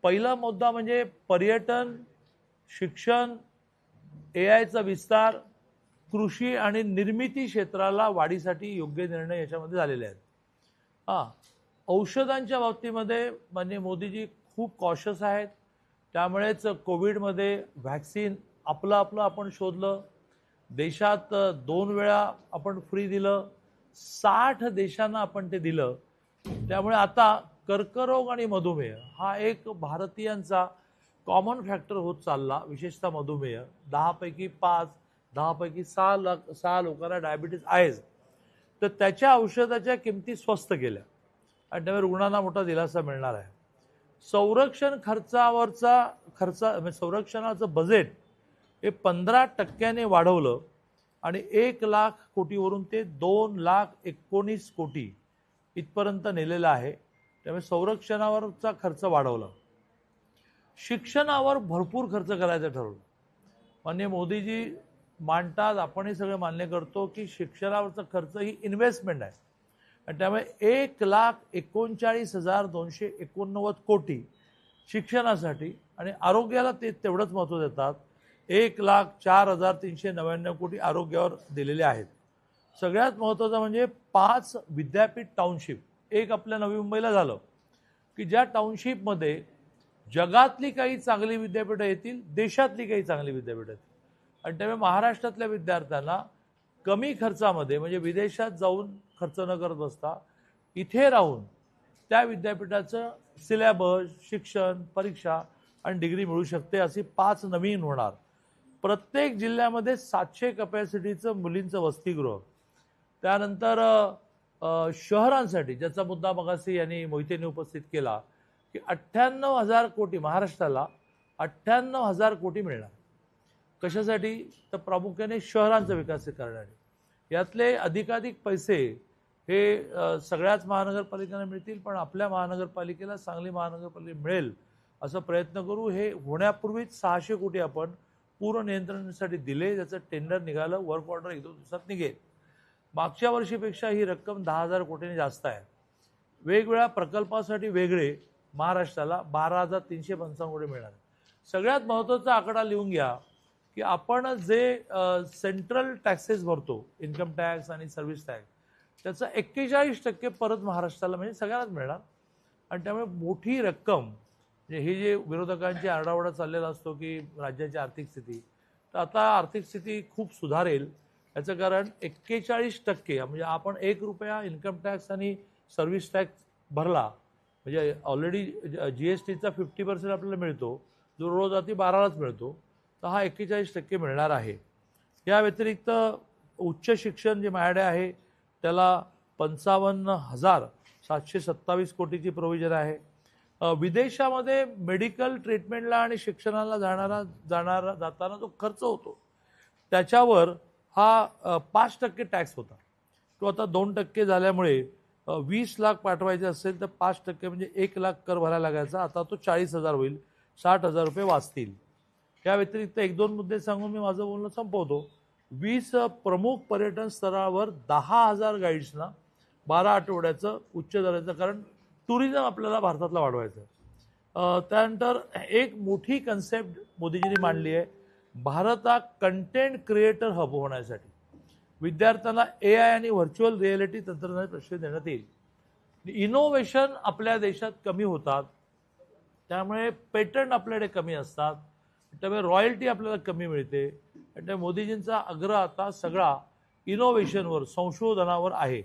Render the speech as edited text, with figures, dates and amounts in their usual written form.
पहिला मुद्दा म्हणजे पर्यटन, शिक्षण, एआयचा विस्तार, कृषी आणि निर्मिती क्षेत्राला वाढीसाठी योग्य निर्णय याच्यामध्ये झालेले आहेत. हां, औषधांच्या बाबतीमध्ये माननीय मोदीजी खूप कॉशियस आहेत. त्यामुळेच कोविडमध्ये व्हॅक्सिन आपलं आपलं आपण शोधलं. देशात 2 वेळा आपण फ्री दिलं. 60 देशांना आपण ते दिलं. त्यामुळे आता कर्करोग आणि मधुमेह हा एक भारतीयांचा कॉमन फॅक्टर होत चालला, विशेषतः मधुमेह. 10 पैकी 5, 10 पैकी 6 लोकांना डायबिटीज आहेच. तर त्याच्या औषधाच्या किमती स्वस्त केल्या आणि त्यामुळे रुग्णांना मोठा दिलासा मिळणार आहे. संरक्षण खर्चावरचा म्हणजे संरक्षणाचं बजेट हे 15% वाढवलं आणि 1,00,000 कोटीवरून ते 2,19 कोटी इथपर्यंत नेलेलं आहे. त्यामुळे संरक्षणावरचा खर्च वाढवला. शिक्षणावर भरपूर खर्च करायचं ठरवलं. माननीय मोदीजी मांडतात, आपणही सगळे मान्य करतो की शिक्षणावरचा खर्च ही इन्व्हेस्टमेंट आहे आणि त्यामुळे 1,39,289 कोटी शिक्षणासाठी आणि आरोग्याला ते तेवढंच महत्त्व देतात. 1,04,399 कोटी आरोग्यावर दिलेले आहेत. सगळ्यात महत्त्वाचं म्हणजे 5 विद्यापीठ टाउनशिप. एक आपल्या नवी मुंबईला झालं की ज्या टाउनशिपमध्ये जगातली काही चांगली विद्यापीठं येतील, देशातली काही चांगली विद्यापीठं येतील आणि त्यामुळे महाराष्ट्रातल्या विद्यार्थ्यांना कमी खर्चामध्ये म्हणजे विदेशात जाऊन खर्च न करत बसता इथे राहून त्या विद्यापीठाचं सिलेबस, शिक्षण, परीक्षा आणि डिग्री मिळू शकते. अशी 5 नवीन होणार. प्रत्येक जिल्ह्यामध्ये 700 कपॅसिटीचं मुलींचं वसतिगृह. त्यानंतर शहरांसाठी ज्याचा मुद्दा मगाशी यांनी मोहितेंनी उपस्थित केला की 98,000 कोटी महाराष्ट्राला 98,000 कोटी मिळणार. कशासाठी? तर प्रामुख्याने शहरांचा विकास करण्यासाठी. यातले अधिकाधिक पैसे हे सगळ्याच महानगरपालिकांना मिळतील, पण आपल्या महानगरपालिकेला सांगली महानगरपालिका मिळेल असं प्रयत्न करू. हे होण्यापूर्वीच 600 कोटी आपण पूर नियंत्रणासाठी दिले. त्याचं टेंडर निघालं, वर्क ऑर्डर 1-2 दिवसात निघेल. मागच्या वर्षीपेक्षा ही रक्कम 10,000 कोटींनी जास्त आहे. वेगवेगळ्या प्रकल्पासाठी वेगळे महाराष्ट्राला 12,355 कोटी मिळणार. सगळ्यात महत्त्वाचा आकडा लिहून घ्या की आपण जे सेंट्रल टॅक्सेस भरतो, इन्कम टॅक्स आणि सर्व्हिस टॅक्स, त्याचा 41% परत महाराष्ट्राला म्हणजे सगळ्यांनाच मिळणार आणि त्यामुळे मोठी रक्कम. म्हणजे हे जे विरोधकांची आरडाओरडा चाललेला असतो की राज्याची आर्थिक स्थिती, तर आता आर्थिक स्थिती खूप सुधारेल. याचं कारण 41% म्हणजे आपण ₹1 इन्कम टॅक्स आणि सर्व्हिस टॅक्स भरला म्हणजे ऑलरेडी GSTचा 50% आपल्याला मिळतो, जो रोज आधी 12लाच मिळतो, तर हा 41% मिळणार आहे. या व्यतिरिक्त उच्च शिक्षण जे माझ्याकडे आहे त्याला 55,727 कोटीची प्रोव्हिजन आहे. विदेशामध्ये मेडिकल ट्रीटमेंटला आणि शिक्षणाला जाताना जो खर्च होतो त्याच्यावर हा 5% टॅक्स होता. तो आता 2% झाल्यामुळे 20 लाख पाठवायचे असेल तर 5% म्हणजे 1 लाख कर भरायला लागायचा. आता तो 40,000 होईल, 60,000 रुपये वाचतील. या व्यतिरिक्त 1-2 मुद्दे सांगून मी माझं बोलणं संपवतो. 20 प्रमुख पर्यटन स्थळावर 10,000 गाईड्सना 12 आठवड्याचं उच्च दर्जाचं, कारण टुरिझम आपल्याला भारतातला वाढवायचं आहे. त्यानंतर एक मोठी कन्सेप्ट मोदीजींनी मांडली आहे, भारत हा कंटेंट क्रिएटर हब होण्यासाठी. विद्यार्थ्यांना AI आणि व्हर्च्युअल रिॲलिटी तंत्रज्ञान प्रशिक्षण देण्यात येईल. इनोव्हेशन आपल्या देशात कमी होतात, त्यामुळे पेटंट आपल्याकडे कमी असतात, त्यामुळे रॉयल्टी आपल्याला कमी मिळते. त्यामुळे मोदीजींचा आग्रह आता सगळा इनोव्हेशनवर, संशोधनावर आहे.